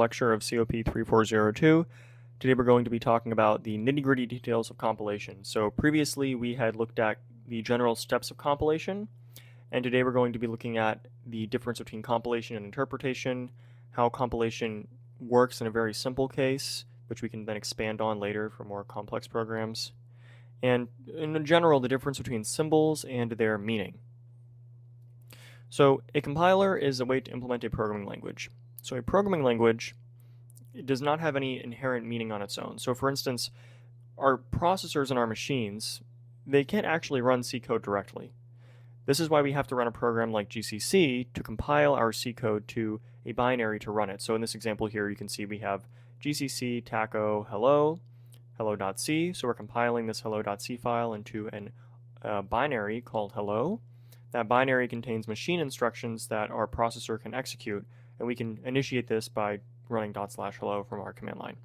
Lecture of COP 3402. Today we're going to be talking about the nitty-gritty details of compilation. So previously we had looked at the general steps of compilation, and today we're going to be looking at the difference between compilation and interpretation, how compilation works in a very simple case, which we can then expand on later for more complex programs, and in general the difference between symbols and their meaning. So a compiler is a way to implement a programming language. So a programming language, it does not have any inherent meaning on its own. So for instance, our processors in our machines, they can't actually run C code directly. This is why we have to run a program like GCC to compile our C code to a binary to run it. So in this example here, you can see we have GCC taco hello, hello.c. So we're compiling this hello.c file into a binary called hello. That binary contains machine instructions that our processor can execute, and we can initiate this by running /hello from our command line.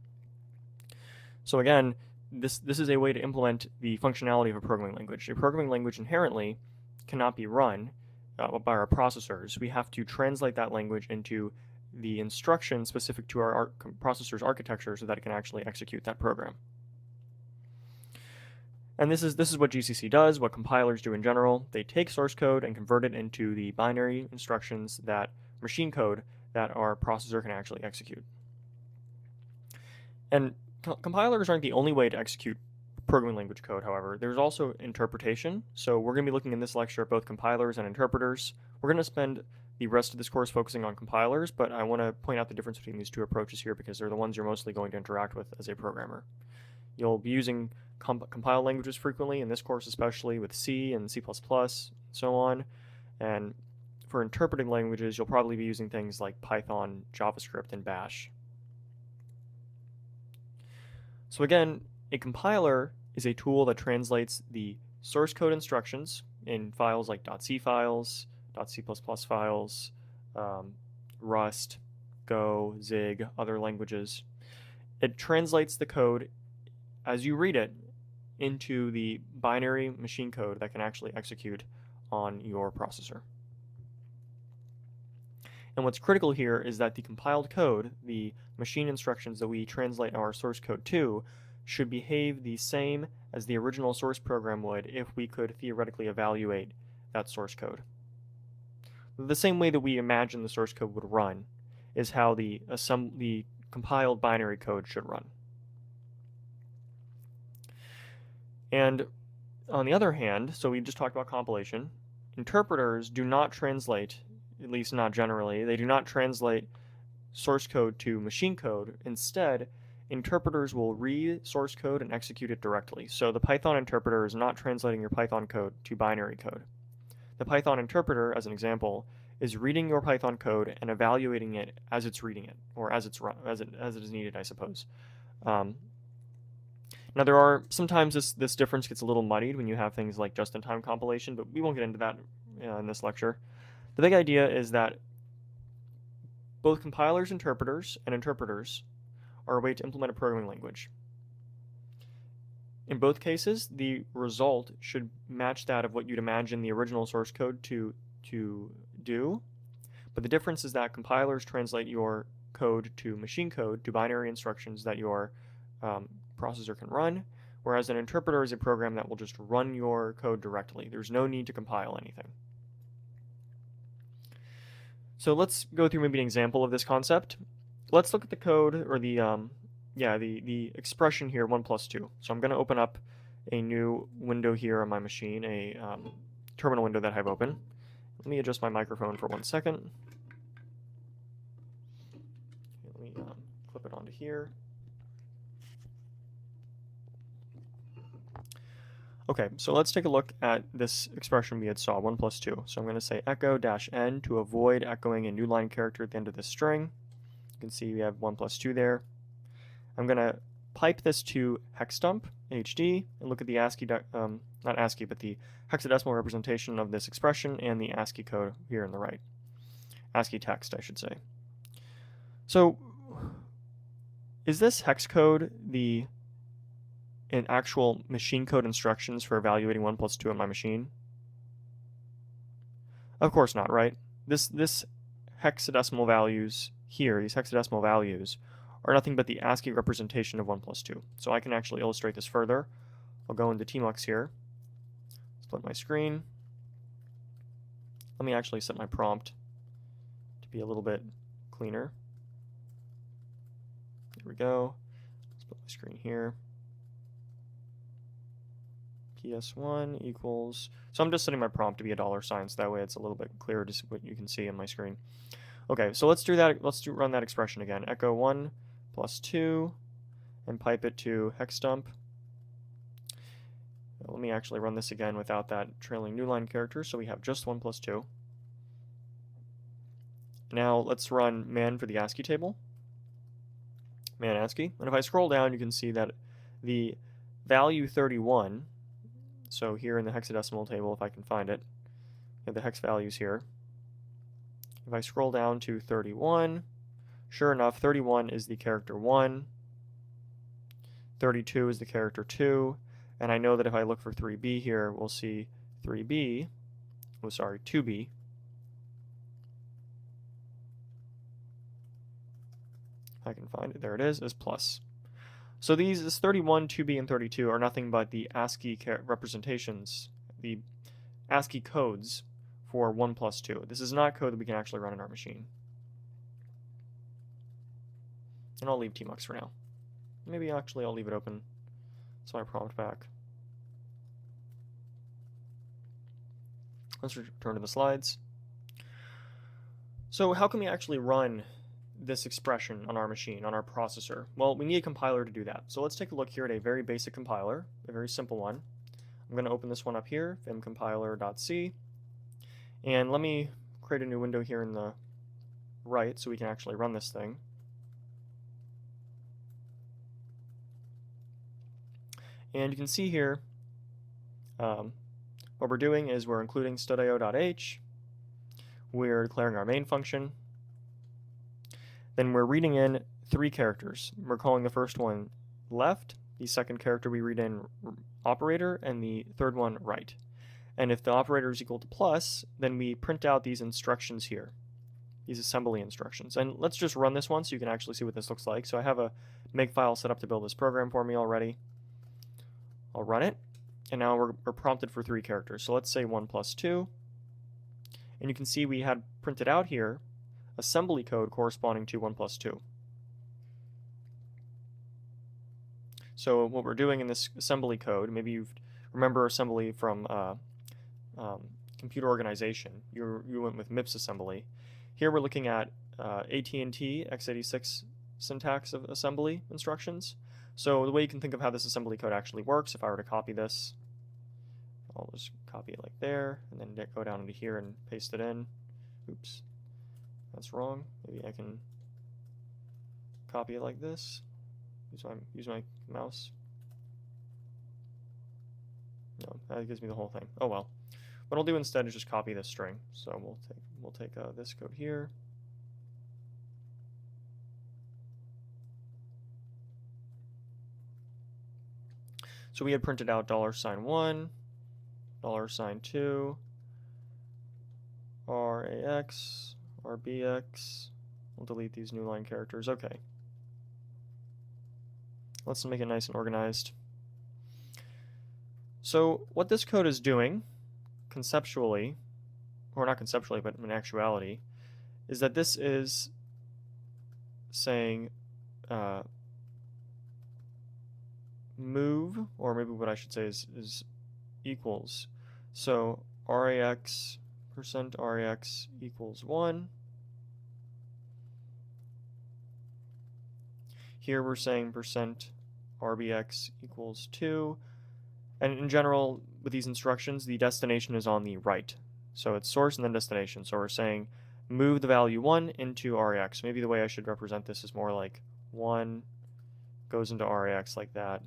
So again, this is a way to implement the functionality of a programming language. A programming language inherently cannot be run by our processors. We have to translate that language into the instruction specific to our processor's architecture so that it can actually execute that program. And this is what GCC does, what compilers do in general. They take source code and convert it into the binary instructions, that machine code that our processor can actually execute. And compilers aren't the only way to execute programming language code, however. There's also interpretation. So we're going to be looking in this lecture at both compilers and interpreters. We're going to spend the rest of this course focusing on compilers, but I want to point out the difference between these two approaches here because they're the ones you're mostly going to interact with as a programmer. You'll be using compile languages frequently, in this course especially with C and C++, and so on. And for interpreting languages, you'll probably be using things like Python, JavaScript, and Bash. So again, a compiler is a tool that translates the source code instructions in files like .c files, .c++ files, Rust, Go, Zig, other languages. It translates the code as you read it into the binary machine code that can actually execute on your processor. And what's critical here is that the compiled code, the machine instructions that we translate our source code to, should behave the same as the original source program would if we could theoretically evaluate that source code. The same way that we imagine the source code would run is how the compiled binary code should run. And on the other hand, so we just talked about compilation, interpreters do not translate, at least not generally, they do not translate source code to machine code. Instead, interpreters will read source code and execute it directly. So the Python interpreter is not translating your Python code to binary code. The Python interpreter, as an example, is reading your Python code and evaluating it as it's reading it, or as it is needed, I suppose. Now there are sometimes this difference gets a little muddied when you have things like just-in-time compilation, but we won't get into that in this lecture. The big idea is that both compilers, interpreters, and interpreters are a way to implement a programming language. In both cases, the result should match that of what you'd imagine the original source code to do, but the difference is that compilers translate your code to machine code, to binary instructions that your processor can run, whereas an interpreter is a program that will just run your code directly. There's no need to compile anything. So let's go through maybe an example of this concept. Let's look at the code, or the expression here, 1 plus 2. So I'm going to open up a new window here on my machine, a terminal window that I have open. Let me adjust my microphone for 1 second. Okay, let me clip it onto here. Okay, so let's take a look at this expression we had saw, 1 plus 2. So I'm going to say echo -n to avoid echoing a new line character at the end of this string. You can see we have 1 plus 2 there. I'm going to pipe this to hexdump, HD, and look at the ASCII, not ASCII, but the hexadecimal representation of this expression and the ASCII code here on the right. ASCII text, I should say. So, is this hex code in actual machine code instructions for evaluating 1 plus 2 on my machine? Of course not, right? This hexadecimal values here, these hexadecimal values, are nothing but the ASCII representation of 1 plus 2. So I can actually illustrate this further. I'll go into Tmux here, split my screen. Let me actually set my prompt to be a little bit cleaner. There we go. Split my screen here. PS1 equals, so I'm just setting my prompt to be a $sign, so that way it's a little bit clearer to see what you can see on my screen. Okay, so let's do that. Run that expression again. Echo 1 plus 2 and pipe it to hex dump. Let me actually run this again without that trailing new line character, so we have just 1 plus 2. Now let's run man for the ASCII table. Man ASCII. And if I scroll down, you can see that the value 31, so here in the hexadecimal table, if I can find it, we have the hex values here. If I scroll down to 31, sure enough, 31 is the character 1, 32 is the character 2, and I know that if I look for 3b here, we'll see 2b, if I can find it, there it is plus. So this 31, 2b, and 32 are nothing but the ASCII representations, the ASCII codes for 1 plus 2. This is not code that we can actually run in our machine. And I'll leave Tmux for now. Maybe actually I'll leave it open. So I prompt back. Let's return to the slides. So how can we actually run this expression on our machine, on our processor? Well, we need a compiler to do that. So let's take a look here at a very basic compiler, a very simple one. I'm going to open this one up here, vimcompiler.c, and let me create a new window here in the right so we can actually run this thing. And you can see here what we're doing is we're including stdio.h, we're declaring our main function, then we're reading in 3 characters. We're calling the first one left, the second character we read in operator, and the third one right. And if the operator is equal to plus, then we print out these instructions here, these assembly instructions. And let's just run this one so you can actually see what this looks like. So I have a makefile set up to build this program for me already. I'll run it, and now we're prompted for 3 characters. So let's say 1 plus 2, and you can see we had printed out here assembly code corresponding to 1 plus 2. So what we're doing in this assembly code, maybe you remember assembly from computer organization. You went with MIPS assembly. Here we're looking at AT&T x86 syntax of assembly instructions. So the way you can think of how this assembly code actually works, if I were to copy this, I'll just copy it like there, and then go down into here and paste it in. Oops, that's wrong. Maybe I can copy it like this. Use my mouse. No, that gives me the whole thing. Oh well. What I'll do instead is just copy this string. So we'll take this code here. So we had printed out $1, $2, RAX, RBX. We'll delete these new line characters. Okay. Let's make it nice and organized. So what this code is doing, conceptually, or not conceptually, but in actuality, is that this is saying move, or maybe what I should say is equals. So RAX, %RAX equals 1. Here we're saying %RBX equals 2. And in general, with these instructions, the destination is on the right. So it's source and then destination. So we're saying move the value 1 into RAX. Maybe the way I should represent this is more like 1 goes into RAX like that.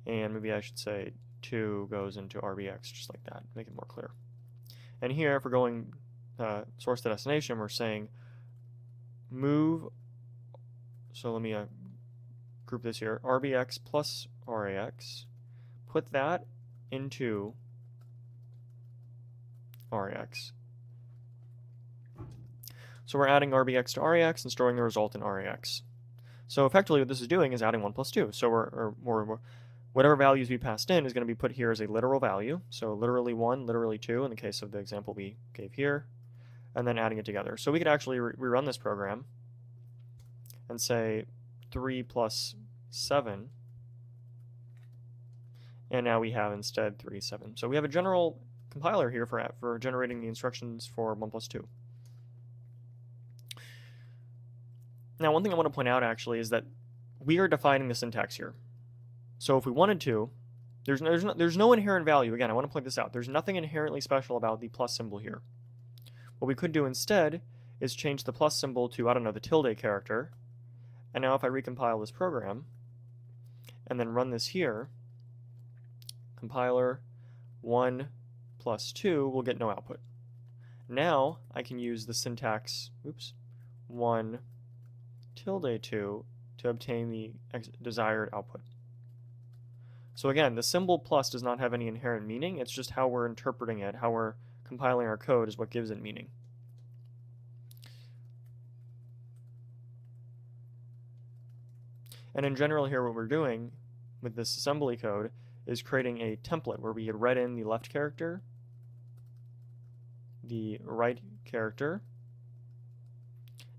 And maybe I should say 2 goes into RBX just like that, make it more clear. And here, if we're going source to destination, we're saying move, so let me group this here, RBX plus RAX, put that into RAX. So we're adding RBX to RAX and storing the result in RAX. So effectively what this is doing is adding 1 plus 2. So whatever values we passed in is going to be put here as a literal value. So literally 1, literally 2 in the case of the example we gave here, and then adding it together. So we could actually rerun this program and say 3 plus 7, and now we have instead 3, 7. So we have a general compiler here for generating the instructions for 1 plus 2. Now, one thing I want to point out actually is that we are defining the syntax here. So if we wanted to, there's no inherent value. Again, I want to point this out. There's nothing inherently special about the plus symbol here. What we could do instead is change the plus symbol to, I don't know, the tilde character. And now if I recompile this program and then run this here, compiler 1 plus 2 will get no output. Now I can use the syntax, 1 tilde 2 to obtain the desired output. So again, the symbol plus does not have any inherent meaning. It's just how we're interpreting it, how we're compiling our code is what gives it meaning. And in general here, what we're doing with this assembly code is creating a template where we had read in the left character, the right character,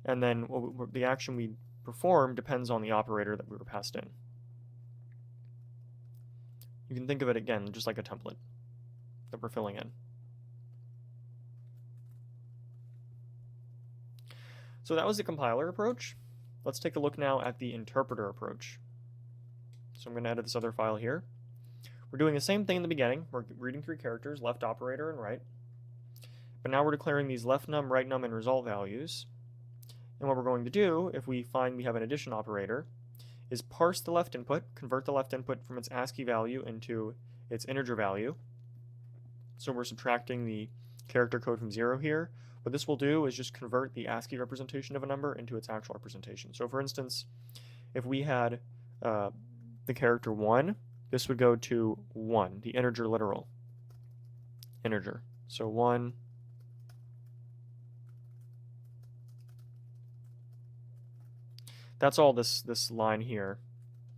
and then the action we perform depends on the operator that we were passed in. You can think of it again just like a template that we're filling in. So that was the compiler approach. Let's take a look now at the interpreter approach. So I'm going to edit this other file here. We're doing the same thing in the beginning. We're reading 3 characters, left operator and right. But now we're declaring these left num, right num, and result values. And what we're going to do, if we find we have an addition operator, is parse the left input, convert the left input from its ASCII value into its integer value. So we're subtracting the character code from 0 here. What this will do is just convert the ASCII representation of a number into its actual representation. So for instance, if we had the character 1, this would go to 1, the integer literal integer. So 1. That's all this line here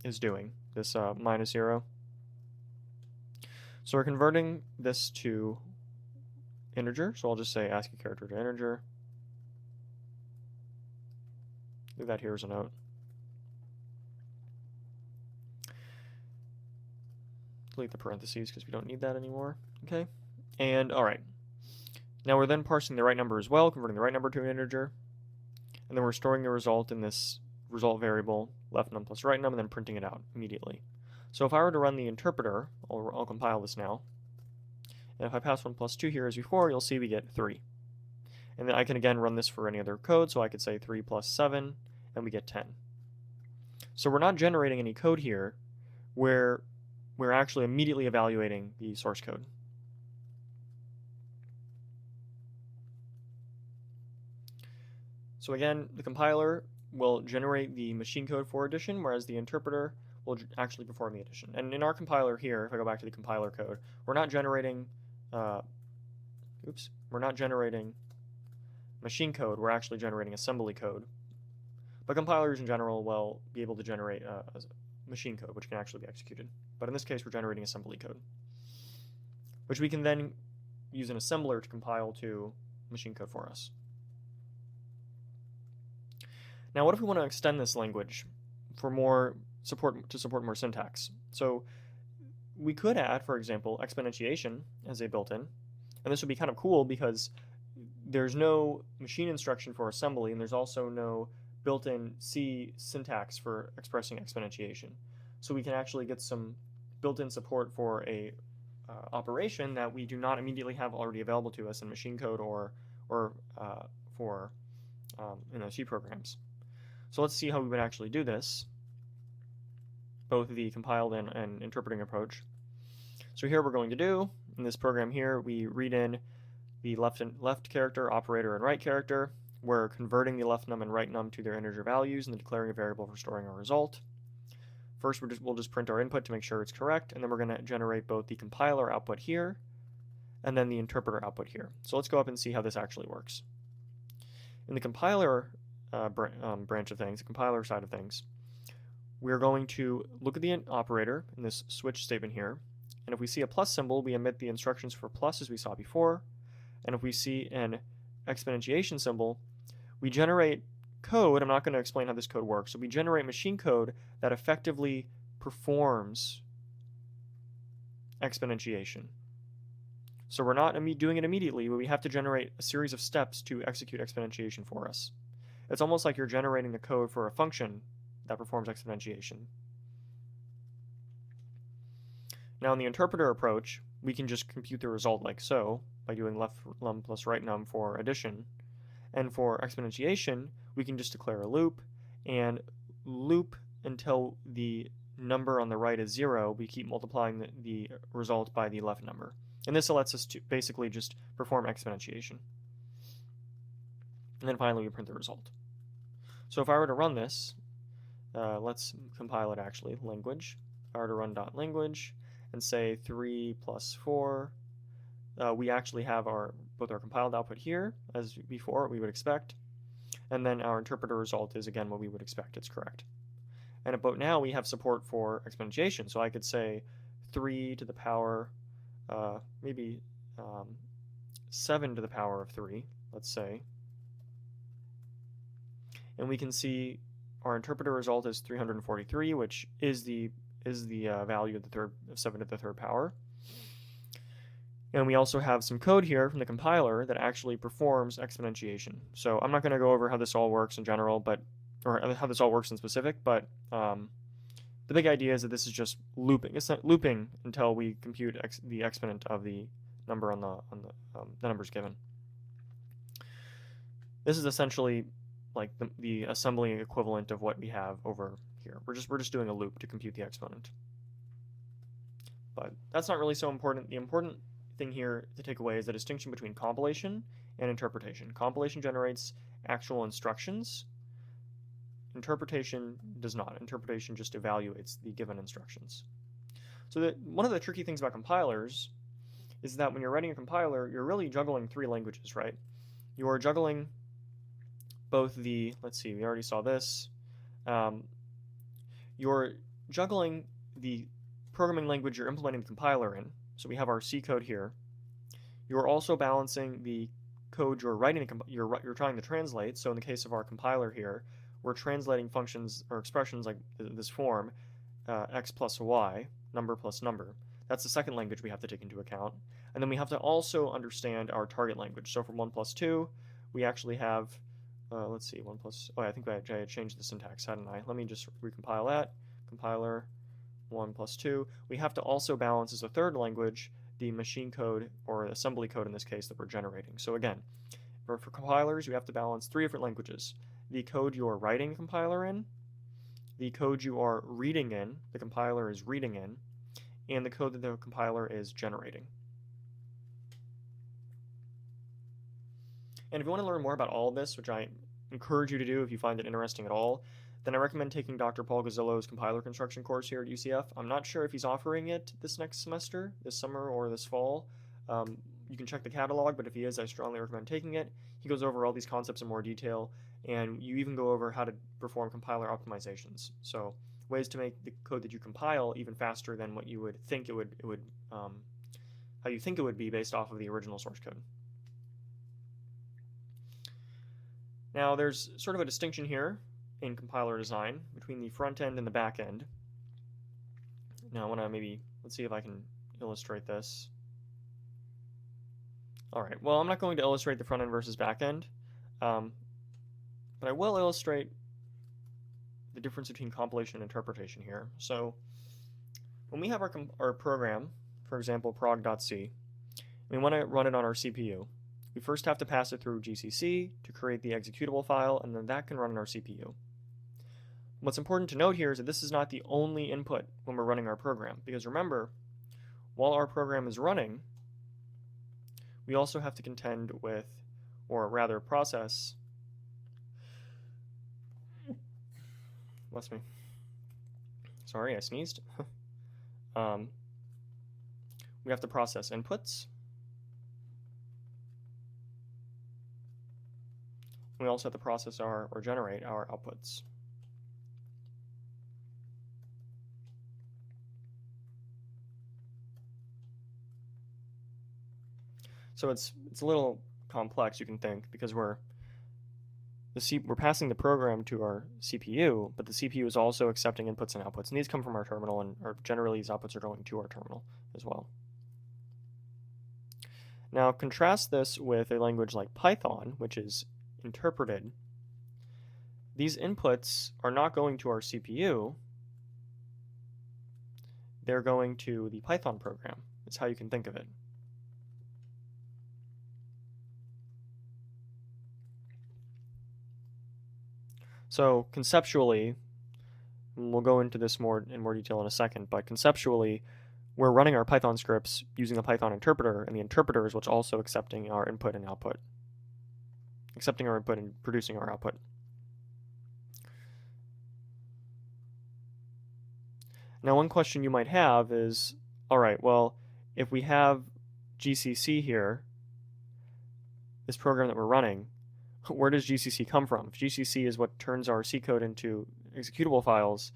is doing, this minus 0. So we're converting this to integer, so I'll just say ASCII character to integer. Leave that here as a note. Delete the parentheses because we don't need that anymore. Okay, and all right. Now we're then parsing the right number as well, converting the right number to an integer, and then we're storing the result in this result variable, left num plus right num, and then printing it out immediately. So if I were to run the interpreter, I'll compile this now, and if I pass 1 plus 2 here as before, you'll see we get 3. And then I can again run this for any other code, so I could say 3 plus 7, and we get 10. So we're not generating any code here where we're actually immediately evaluating the source code. So again, the compiler will generate the machine code for addition, whereas the interpreter will actually perform the addition. And in our compiler here, if I go back to the compiler code, we're not generating machine code, we're actually generating assembly code. But compilers in general will be able to generate machine code, which can actually be executed. But in this case, we're generating assembly code, which we can then use an assembler to compile to machine code for us. Now, what if we want to extend this language for more support, to support more syntax? So we could add, for example, exponentiation as a built-in, and this would be kind of cool because there's no machine instruction for assembly, and there's also no built-in C syntax for expressing exponentiation. So we can actually get some built-in support for a operation that we do not immediately have already available to us in machine code or for C programs. So let's see how we would actually do this, both the compiled and interpreting approach. So here we're going to do, in this program here, we read in the left character, operator, and right character. We're converting the left num and right num to their integer values and then declaring a variable for storing our result. First, we'll just print our input to make sure it's correct, and then we're going to generate both the compiler output here and then the interpreter output here. So let's go up and see how this actually works. In the compiler branch of things, the compiler side of things, we're going to look at the operator in this switch statement here, and if we see a plus symbol, we emit the instructions for plus as we saw before, and if we see an exponentiation symbol, we generate code. I'm not going to explain how this code works. So we generate machine code that effectively performs exponentiation. So we're not doing it immediately, but we have to generate a series of steps to execute exponentiation for us. It's almost like you're generating the code for a function that performs exponentiation. Now in the interpreter approach, we can just compute the result like so, by doing left num plus right num for addition. And for exponentiation, we can just declare a loop and loop until the number on the right is 0. We keep multiplying the result by the left number. And this lets us to basically just perform exponentiation. And then finally we print the result. So if I were to run this, let's compile it actually, language. If I were to run .language and say 3 plus 4, we actually have both our compiled output here, as before, we would expect, and then our interpreter result is again what we would expect, it's correct. And about now we have support for exponentiation, so I could say 3 to the power, maybe 7 to the power of 3, let's say, and we can see our interpreter result is 343, which is the value of 7 to the third power. And we also have some code here from the compiler that actually performs exponentiation. So I'm not going to go over how this all works in general, or how this all works in specific, but the big idea is that this is just looping. It's not looping until we compute the exponent of the number on the numbers given. This is essentially like the assembly equivalent of what we have over here. We're just doing a loop to compute the exponent. But that's not really so important. The important thing here to take away is the distinction between compilation and interpretation. Compilation generates actual instructions. Interpretation does not. Interpretation just evaluates the given instructions. So one of the tricky things about compilers is that when you're writing a compiler, you're really juggling 3 languages, right? You are juggling both the, let's see, we already saw this. You're juggling the programming language you're implementing the compiler in. So we have our C code here. You're also balancing the code you're writing, you're trying to translate. So in the case of our compiler here, we're translating functions or expressions like this form, x plus y, number plus number. That's the second language we have to take into account. And then we have to also understand our target language. So for 1 plus 2, we actually have, let's see, 1 plus, oh, I think I had changed the syntax, hadn't I? Let me just recompile that. Compiler, 1 plus 2. We have to also balance as a third language the machine code, or assembly code in this case, that we're generating. So again, for compilers, you have to balance 3 different languages. The code you are writing a compiler in, the code you are reading in, the compiler is reading in, and the code that the compiler is generating. And if you want to learn more about all of this, which I encourage you to do if you find it interesting at all, then I recommend taking Dr. Paul Gazzillo's compiler construction course here at UCF. I'm not sure if he's offering it this next semester, this summer or this fall. You can check the catalog, but if he is, I strongly recommend taking it. He goes over all these concepts in more detail, and you even go over how to perform compiler optimizations. So ways to make the code that you compile even faster than what you would think it would how you think it would be based off of the original source code. Now there's sort of a distinction here in compiler design between the front end and the back end. Now I want to let's see if I can illustrate this. Alright, well I'm not going to illustrate the front end versus back end, but I will illustrate the difference between compilation and interpretation here. So when we have our program, for example prog.c, we want to run it on our CPU. We first have to pass it through GCC to create the executable file, and then that can run on our CPU. What's important to note here is that this is not the only input when we're running our program, because remember, while our program is running, we also have to contend with, or rather process, bless me, sorry, I sneezed. We have to process inputs. we also have to process or generate our outputs. So it's a little complex, you can think, because we're passing the program to our CPU, but the CPU is also accepting inputs and outputs, and these come from our terminal, and generally these outputs are going to our terminal as well. Now contrast this with a language like Python, which is interpreted. These inputs are not going to our CPU, they're going to the Python program. That's how you can think of it. So conceptually, and we'll go into this in more detail in a second, but conceptually, we're running our Python scripts using the Python interpreter, and the interpreter is what's also accepting our input and output, accepting our input and producing our output. Now, one question you might have is, all right, well, if we have GCC here, this program that we're running, where does GCC come from? If GCC is what turns our C code into executable files,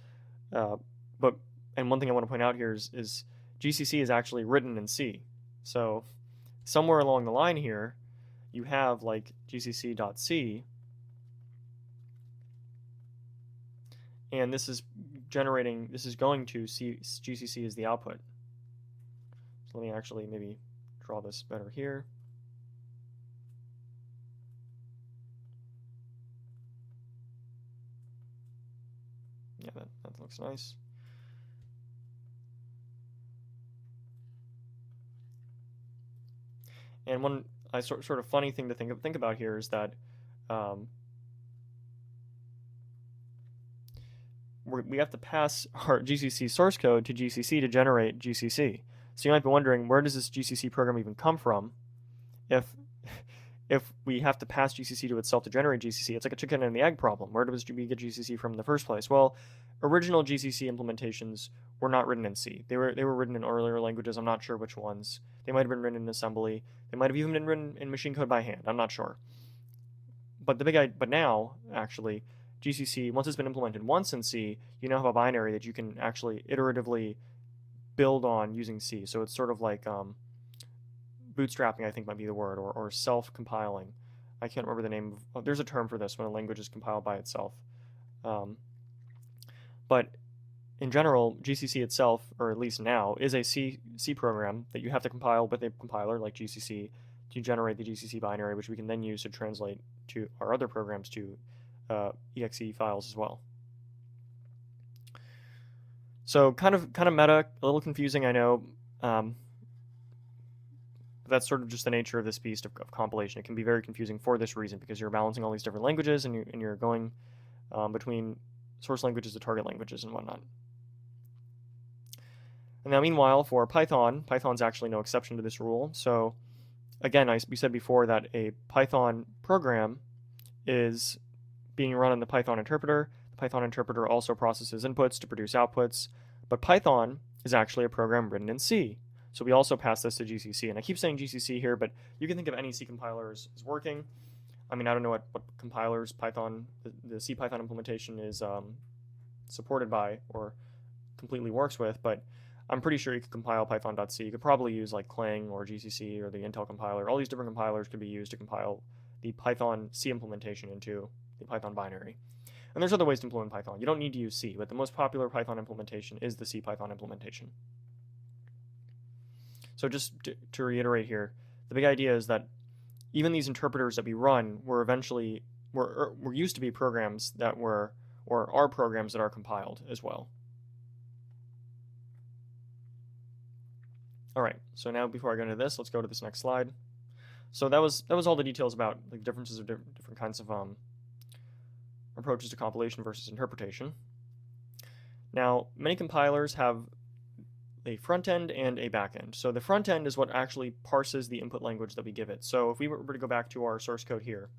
and one thing I want to point out here is GCC is actually written in C. So somewhere along the line here, you have like gcc.c, and this is going to GCC as the output. So let me actually maybe draw this better here. Yeah, that looks nice. And one sort of funny thing to think about here is that we have to pass our GCC source code to GCC to generate GCC. So you might be wondering, where does this GCC program even come from? If we have to pass GCC to itself to generate GCC, it's like a chicken and the egg problem. Where does we get GCC from in the first place? Well, original GCC implementations were not written in C. They were written in earlier languages. I'm not sure which ones. They might have been written in assembly. They might have even been written in machine code by hand. I'm not sure. But but now, actually, GCC, once it's been implemented once in C, you now have a binary that you can actually iteratively build on using C. So it's sort of like bootstrapping, I think might be the word, or self-compiling. I can't remember the name of, there's a term for this when a language is compiled by itself. But in general, GCC itself, or at least now, is a C program that you have to compile with a compiler like GCC to generate the GCC binary, which we can then use to translate to our other programs to exe files as well. So kind of meta, a little confusing, I know. That's sort of just the nature of this beast of compilation. It can be very confusing for this reason, because you're balancing all these different languages, and you're going between source languages to target languages and whatnot. And now, meanwhile, for Python, Python's actually no exception to this rule. So again, we said before that a Python program is being run in the Python interpreter. The Python interpreter also processes inputs to produce outputs, but Python is actually a program written in C. So we also pass this to GCC. And I keep saying GCC here, but you can think of any C compiler as working. I mean, I don't know what compilers Python, the C Python implementation is supported by or completely works with, but I'm pretty sure you could compile python.c. You could probably use like Clang or GCC or the Intel compiler. All these different compilers could be used to compile the Python C implementation into the Python binary. And there's other ways to implement Python. You don't need to use C, but the most popular Python implementation is the C Python implementation. So just to reiterate here, the big idea is that even these interpreters that we run were used to be programs that were, or are programs that are compiled as well. All right, so now before I go into this, let's go to this next slide. So that was all the details about the differences of different kinds of approaches to compilation versus interpretation. Now, many compilers have a front end and a back end. So the front end is what actually parses the input language that we give it. So if we were to go back to our source code here,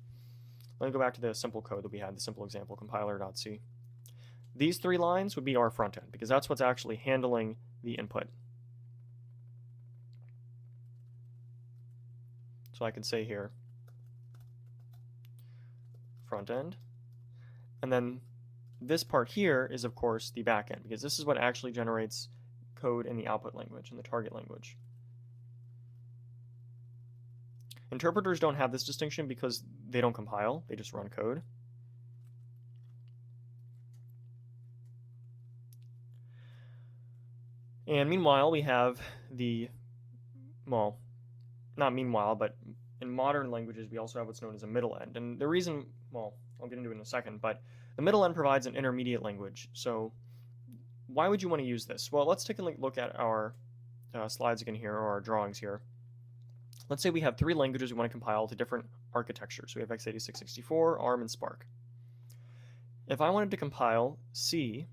let me go back to the simple code that we had, the simple example, compiler.c. These 3 lines would be our front end, because that's what's actually handling the input. So I could say here, front end. And then this part here is, of course, the back end, because this is what actually generates code in the output language, in the target language. Interpreters don't have this distinction because they don't compile, they just run code. And meanwhile, we have the, well, not meanwhile, but in modern languages, we also have what's known as a middle end. And the reason, well, I'll get into it in a second, but the middle end provides an intermediate language. So why would you want to use this? Well, let's take a look at our slides again here, or our drawings here. Let's say we have three languages we want to compile to different architectures. We have x86 64, ARM, and SPARC. If I wanted to compile C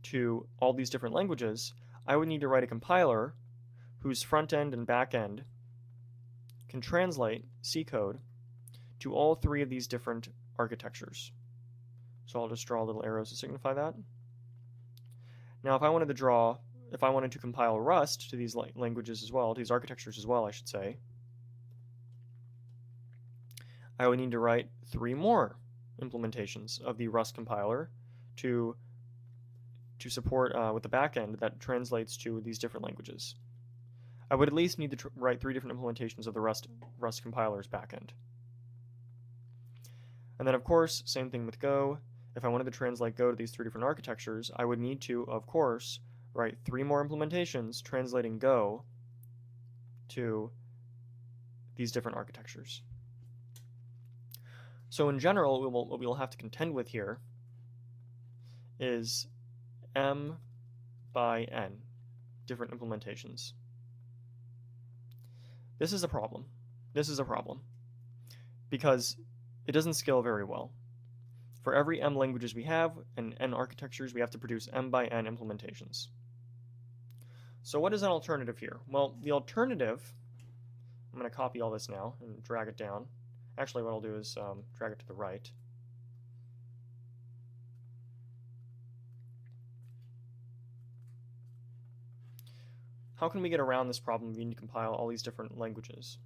to all these different languages, I would need to write a compiler whose front end and back end can translate C code to all three of these different architectures. So I'll just draw little arrows to signify that. Now if I wanted to compile Rust to these languages as well, to these architectures as well, I should say, I would need to write three more implementations of the Rust compiler to support with the backend that translates to these different languages. I would at least need to write three different implementations of the Rust compiler's backend. And then, of course, same thing with Go. If I wanted to translate Go to these three different architectures, I would need to, of course, write three more implementations translating Go to these different architectures. So in general, what we'll have to contend with here is M by N, different implementations. This is a problem. This is a problem because it doesn't scale very well. For every M languages we have and N architectures, we have to produce M by N implementations. So what is an alternative here? Well, the alternative, I'm going to copy all this now and drag it down. Actually, what I'll do is drag it to the right. How can we get around this problem? We need to compile all these different languages.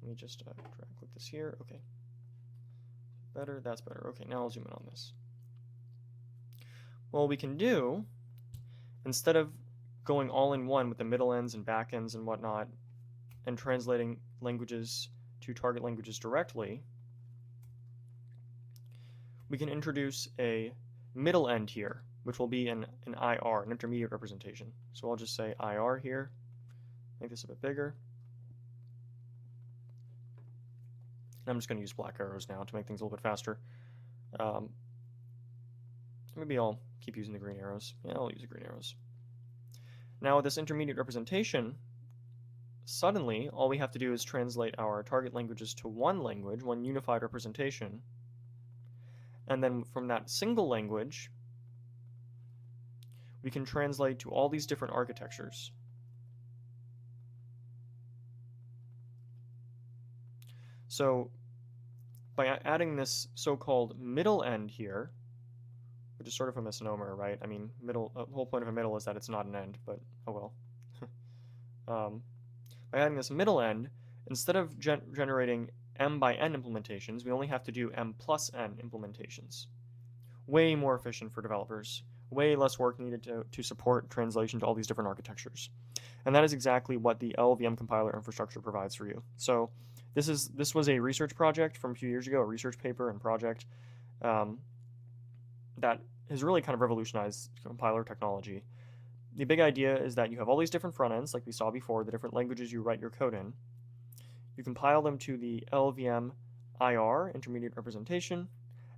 Let me just drag click this here. Okay. Better, that's better. Okay, now I'll zoom in on this. Well, we can do, instead of going all in one with the middle ends and back ends and whatnot, and translating languages to target languages directly, we can introduce a middle end here, which will be an IR, an intermediate representation. So I'll just say IR here, make this a bit bigger. And I'm just going to use black arrows now to make things a little bit faster. Maybe I'll keep using the green arrows. Yeah, I'll use the green arrows. Now with this intermediate representation, suddenly all we have to do is translate our target languages to one language, one unified representation, and then from that single language we can translate to all these different architectures. So by adding this so-called middle end here, which is sort of a misnomer, right? I mean, the whole point of a middle is that it's not an end, but oh well. By adding this middle end, instead of generating M by N implementations, we only have to do M plus N implementations. Way more efficient for developers. Way less work needed to support translation to all these different architectures. And that is exactly what the LLVM compiler infrastructure provides for you. So this was a research project from a few years ago, a research paper and project that has really kind of revolutionized compiler technology. The big idea is that you have all these different front ends, like we saw before, the different languages you write your code in. You compile them to the LLVM IR, intermediate representation,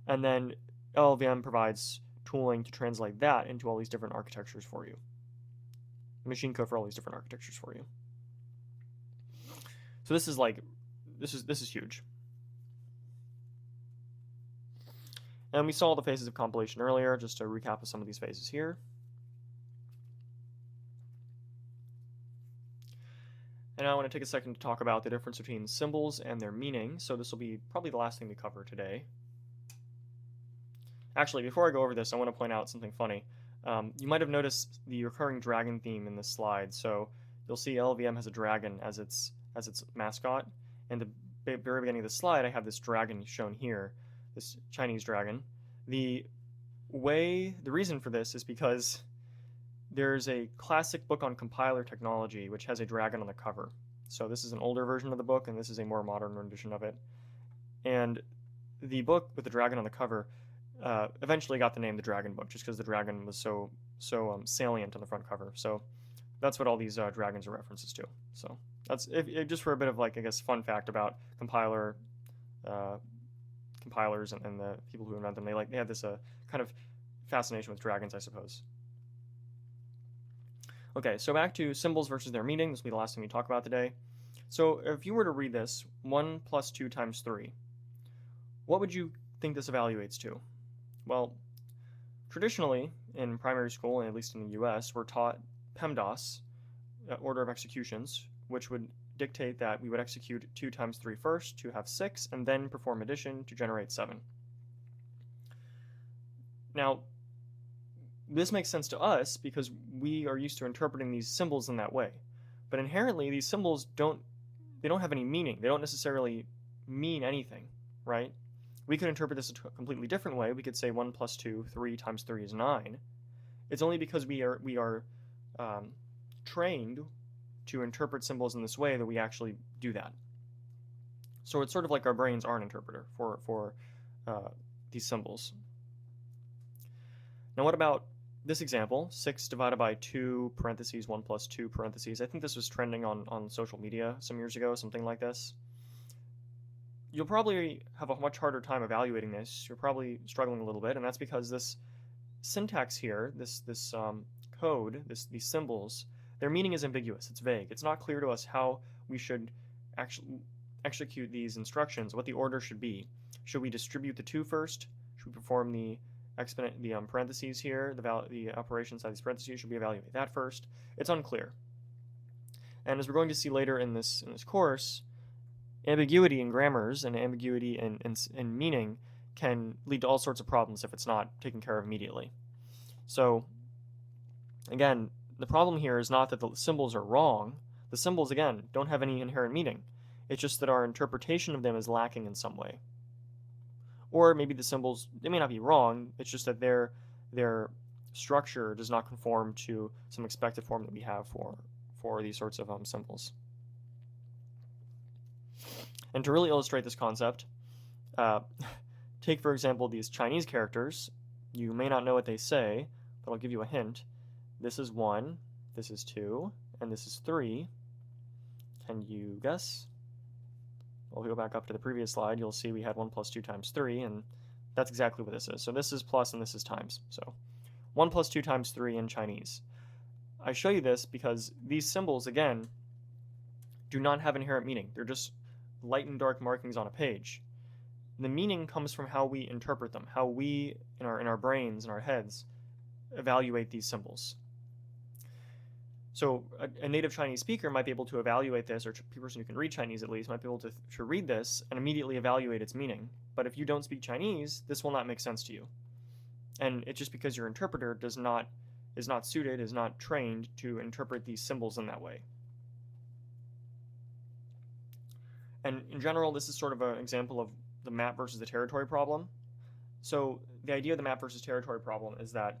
and then LLVM provides tooling to translate that into all these different architectures for you. Machine code for all these different architectures for you. So this is huge. And we saw the phases of compilation earlier, just to recap of some of these phases here. And now I want to take a second to talk about the difference between symbols and their meaning. So this will be probably the last thing we cover today. Actually, before I go over this, I want to point out something funny. You might have noticed the recurring dragon theme in this slide. So you'll see LLVM has a dragon as its mascot, and very beginning of the slide, I have this dragon shown here, this Chinese dragon. The reason for this is because there's a classic book on compiler technology which has a dragon on the cover. So this is an older version of the book, and this is a more modern rendition of it. And the book with the dragon on the cover eventually got the name the Dragon Book, just because the dragon was so salient on the front cover. So that's what all these dragons are references to. So that's just for a bit of, like, I guess, fun fact about compilers and the people who invent them. They have this kind of fascination with dragons, I suppose. Okay, so back to symbols versus their meaning. This will be the last thing we talk about today. So if you were to read this, 1 plus 2 times 3, what would you think this evaluates to? Well, traditionally in primary school, and at least in the US, we're taught PEMDAS, order of executions, which would dictate that we would execute 2 times 3 first to have 6, and then perform addition to generate 7. Now, this makes sense to us because we are used to interpreting these symbols in that way. But inherently, these symbols don't have any meaning. They don't necessarily mean anything, right? We could interpret this a completely different way. We could say 1 plus 2, 3 times 3 is 9. It's only because we are trained to interpret symbols in this way that we actually do that. So it's sort of like our brains are an interpreter for these symbols. Now what about this example, 6 divided by 2 parentheses 1 plus 2 parentheses. I think this was trending on social media some years ago, something like this. You'll probably have a much harder time evaluating this. You're probably struggling a little bit, and that's because this syntax here, this code, these symbols, their meaning is ambiguous. It's vague. It's not clear to us how we should actually execute these instructions, what the order should be. Should we distribute the 2 first? Should we perform the parentheses here, the operation inside these parentheses, should we evaluate that first? It's unclear. And as we're going to see later in this course, ambiguity in grammars and ambiguity in meaning can lead to all sorts of problems if it's not taken care of immediately. So again, the problem here is not that the symbols are wrong. The symbols, again, don't have any inherent meaning. It's just that our interpretation of them is lacking in some way. Or maybe the symbols, they may not be wrong, it's just that their structure does not conform to some expected form that we have for these sorts of symbols. And to really illustrate this concept, take, for example, these Chinese characters. You may not know what they say, but I'll give you a hint. This is 1, this is 2, and this is 3. Can you guess? Well, if we go back up to the previous slide, you'll see we had 1 plus 2 times 3, and that's exactly what this is. So this is plus and this is times. So 1 plus 2 times 3 in Chinese. I show you this because these symbols, again, do not have inherent meaning. They're just light and dark markings on a page. The meaning comes from how we interpret them, how we, in our brains, in our heads, evaluate these symbols. So a native Chinese speaker might be able to evaluate this, or a person who can read Chinese at least, might be able to read this and immediately evaluate its meaning. But if you don't speak Chinese, this will not make sense to you. And it's just because your interpreter is not suited, is not trained to interpret these symbols in that way. And in general, this is sort of an example of the map versus the territory problem. So the idea of the map versus territory problem is that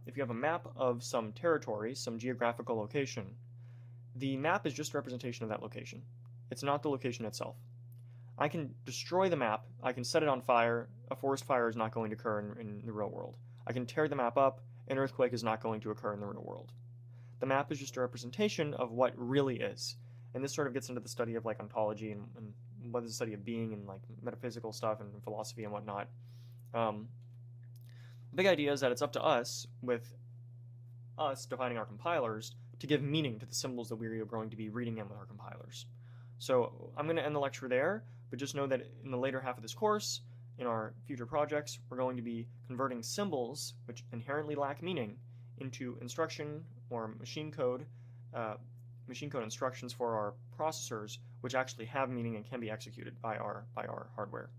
if you have a map of some territory, some geographical location, the map is just a representation of that location. It's not the location itself. I can destroy the map, I can set it on fire, a forest fire is not going to occur in the real world. I can tear the map up, an earthquake is not going to occur in the real world. The map is just a representation of what really is. And this sort of gets into the study of like ontology and what is the study of being and like metaphysical stuff and philosophy and whatnot. The big idea is that it's up to us, with us defining our compilers, to give meaning to the symbols that we are going to be reading in with our compilers. So I'm going to end the lecture there, but just know that in the later half of this course, in our future projects, we're going to be converting symbols, which inherently lack meaning, into instruction or machine code instructions for our processors, which actually have meaning and can be executed by our hardware.